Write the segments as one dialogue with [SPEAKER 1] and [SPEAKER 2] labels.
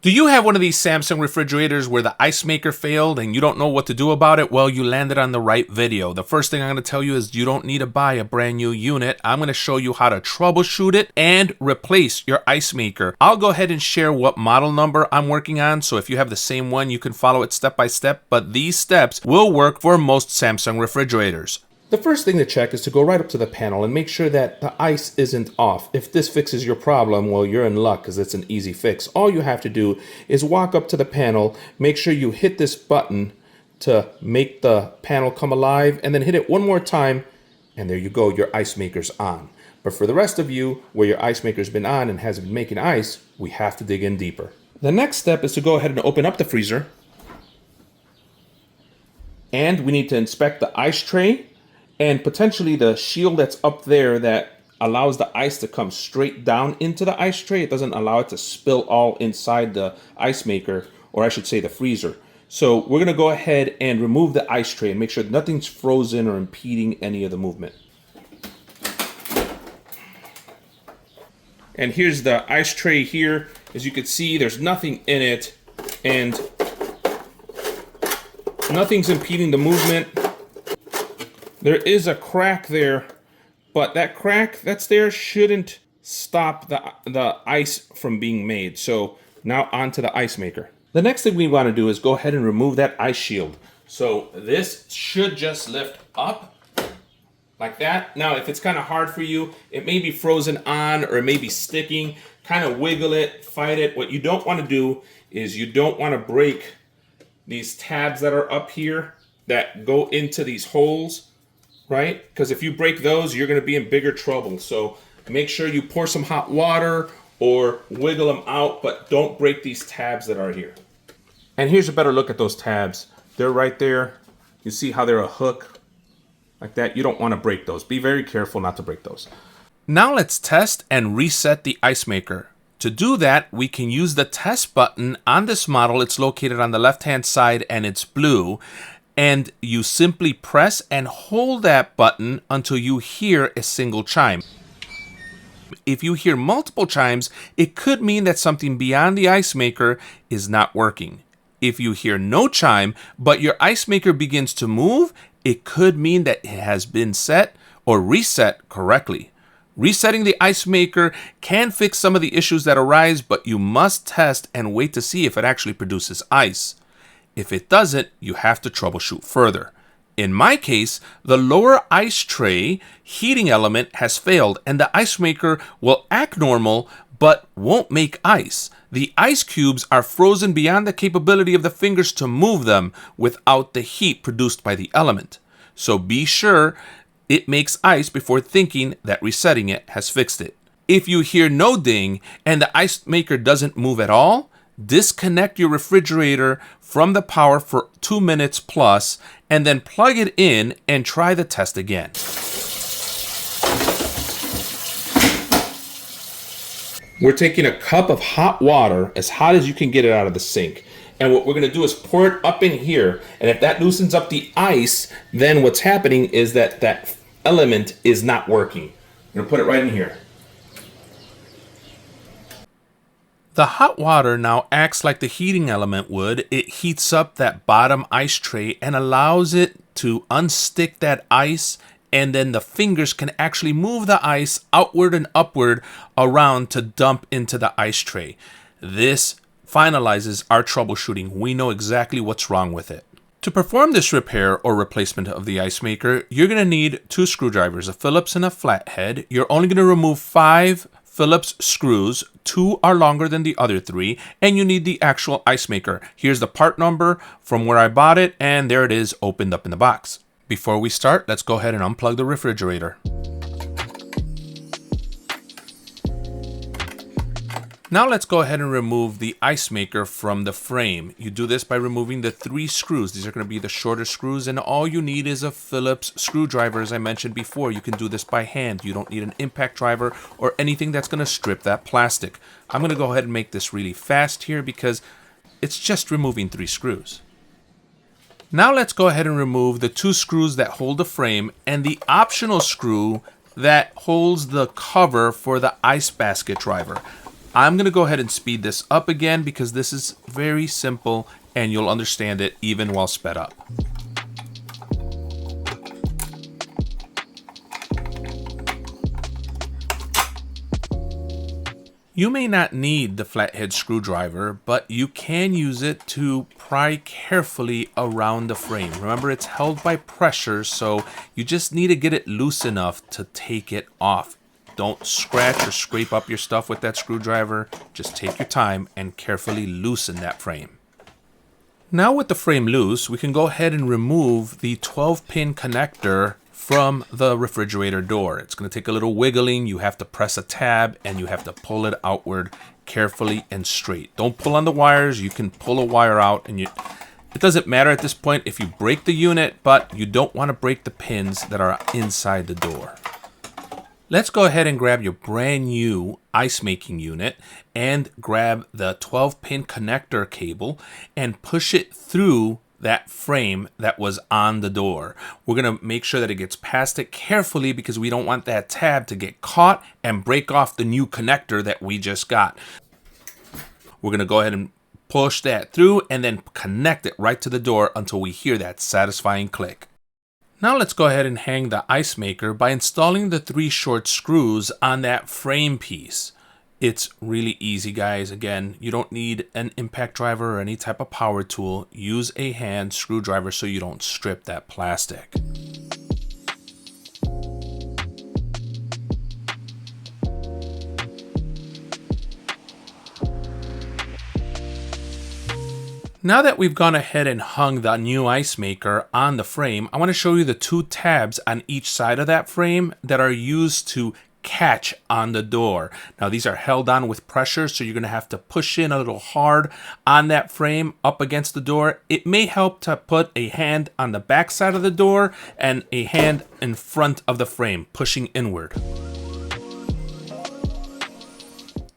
[SPEAKER 1] Do you have one of these Samsung refrigerators where the ice maker failed and you don't know what to do about it? Well, you landed on the right video. The first thing I'm going to tell you is you don't need to buy a brand new unit. I'm going to show you how to troubleshoot it and replace your ice maker. I'll go ahead and share what model number I'm working on, so if you have the same one, you can follow it step by step, but these steps will work for most Samsung refrigerators. The first thing to check is to go right up to the panel and make sure that the ice isn't off. If this fixes your problem, well, you're in luck because it's an easy fix. All you have to do is walk up to the panel, make sure you hit this button to make the panel come alive, and then hit it one more time, and there you go, your ice maker's on. But for the rest of you, where your ice maker's been on and hasn't been making ice, we have to dig in deeper. The next step is to go ahead and open up the freezer. And we need to inspect the ice tray and potentially the shield that's up there that allows the ice to come straight down into the ice tray. It doesn't allow it to spill all inside the ice maker, or I should say the freezer. So we're going to go ahead and remove the ice tray and make sure nothing's frozen or impeding any of the movement. And here's the ice tray here. As you can see, there's nothing in it and nothing's impeding the movement. There is a crack there, but that crack that's there shouldn't stop the ice from being made. So now onto the ice maker. The next thing we want to do is go ahead and remove that ice shield. So this should just lift up like that. Now, if it's kind of hard for you, it may be frozen on or it may be sticking. Kind of wiggle it, fight it. What you don't want to do is you don't want to break these tabs that are up here that go into these holes. Right? Because if you break those, you're going to be in bigger trouble. So make sure you pour some hot water or wiggle them out, but don't break these tabs that are here. And here's a better look at those tabs. They're right there. You see how they're a hook like that? You don't want to break those. Be very careful not to break those. Now let's test and reset the ice maker. To do that, we can use the test button on this model. It's located on the left-hand side and it's blue. And you simply press and hold that button until you hear a single chime. If you hear multiple chimes, it could mean that something beyond the ice maker is not working. If you hear no chime, but your ice maker begins to move, it could mean that it has been set or reset correctly. Resetting the ice maker can fix some of the issues that arise, but you must test and wait to see if it actually produces ice. If it doesn't, you have to troubleshoot further. In my case, the lower ice tray heating element has failed and the ice maker will act normal but won't make ice. The ice cubes are frozen beyond the capability of the fingers to move them without the heat produced by the element. So be sure it makes ice before thinking that resetting it has fixed it. If you hear no ding and the ice maker doesn't move at all, disconnect your refrigerator from the power for 2 minutes plus, and then plug it in and try the test again. We're taking a cup of hot water, as hot as you can get it out of the sink. And what we're going to do is pour it up in here. And if that loosens up the ice, then what's happening is that that element is not working. I'm going to put it right in here. The hot water now acts like the heating element would. It heats up that bottom ice tray and allows it to unstick that ice, and then the fingers can actually move the ice outward and upward around to dump into the ice tray. This finalizes our troubleshooting. We know exactly what's wrong with it. To perform this repair or replacement of the ice maker, you're going to need 2 screwdrivers, a Phillips and a flathead. You're only going to remove 5 Phillips screws. 2 are longer than the other 3, and you need the actual ice maker. Here's the part number from where I bought it, and there it is opened up in the box. Before we start, let's go ahead and unplug the refrigerator. Now let's go ahead and remove the ice maker from the frame. You do this by removing the 3 screws. These are going to be the shorter screws, and all you need is a Phillips screwdriver. As I mentioned before, you can do this by hand. You don't need an impact driver or anything that's going to strip that plastic. I'm going to go ahead and make this really fast here because it's just removing 3 screws. Now let's go ahead and remove the 2 screws that hold the frame and the optional screw that holds the cover for the ice basket driver. I'm going to go ahead and speed this up again because this is very simple and you'll understand it even while sped up. You may not need the flathead screwdriver, but you can use it to pry carefully around the frame. Remember, it's held by pressure, so you just need to get it loose enough to take it off. Don't scratch or scrape up your stuff with that screwdriver. Just take your time and carefully loosen that frame. Now with the frame loose, we can go ahead and remove the 12-pin connector from the refrigerator door. It's going to take a little wiggling. You have to press a tab and you have to pull it outward carefully and straight. Don't pull on the wires. You can pull a wire out and it doesn't matter at this point if you break the unit, but you don't want to break the pins that are inside the door. Let's go ahead and grab your brand new ice making unit and grab the 12-pin connector cable and push it through that frame that was on the door. We're going to make sure that it gets past it carefully because we don't want that tab to get caught and break off the new connector that we just got. We're going to go ahead and push that through and then connect it right to the door until we hear that satisfying click. Now let's go ahead and hang the ice maker by installing the 3 short screws on that frame piece. It's really easy, guys. Again, you don't need an impact driver or any type of power tool. Use a hand screwdriver so you don't strip that plastic. Now that we've gone ahead and hung the new ice maker on the frame, I want to show you the 2 tabs on each side of that frame that are used to catch on the door. Now these are held on with pressure, so you're going to have to push in a little hard on that frame up against the door. It may help to put a hand on the back side of the door and a hand in front of the frame, pushing inward.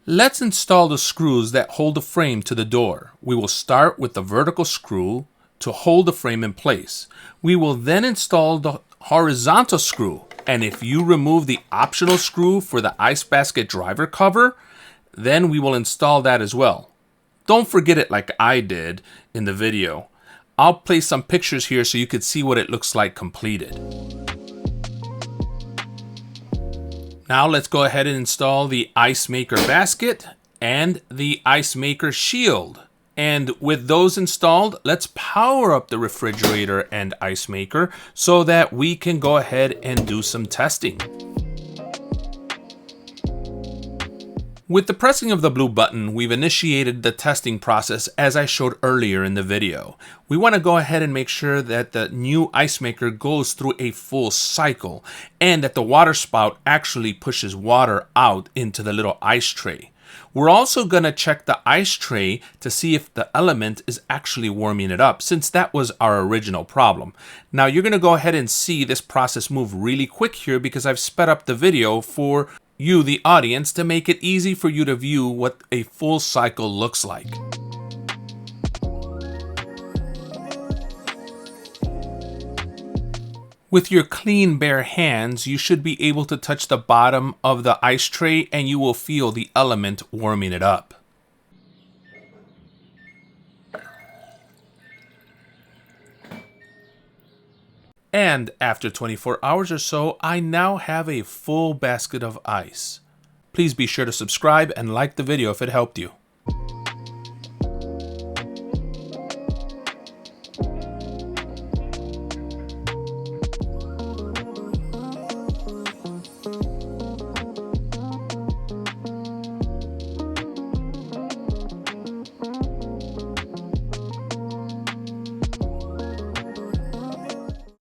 [SPEAKER 1] Let's install the screws that hold the frame to the door. We will start with the vertical screw to hold the frame in place. We will then install the horizontal screw, and if you remove the optional screw for the ice basket driver cover, then we will install that as well. Don't forget it like I did in the video. I'll place some pictures here so you can see what it looks like completed. Now let's go ahead and install the ice maker basket and the ice maker shield. And with those installed, let's power up the refrigerator and ice maker so that we can go ahead and do some testing. With the pressing of the blue button, we've initiated the testing process as I showed earlier in the video. We want to go ahead and make sure that the new ice maker goes through a full cycle and that the water spout actually pushes water out into the little ice tray. We're also going to check the ice tray to see if the element is actually warming it up, since that was our original problem. Now you're going to go ahead and see this process move really quick here because I've sped up the video for you, the audience, to make it easy for you to view what a full cycle looks like. With your clean bare hands, you should be able to touch the bottom of the ice tray and you will feel the element warming it up. And after 24 hours or so, I now have a full basket of ice. Please be sure to subscribe and like the video if it helped you.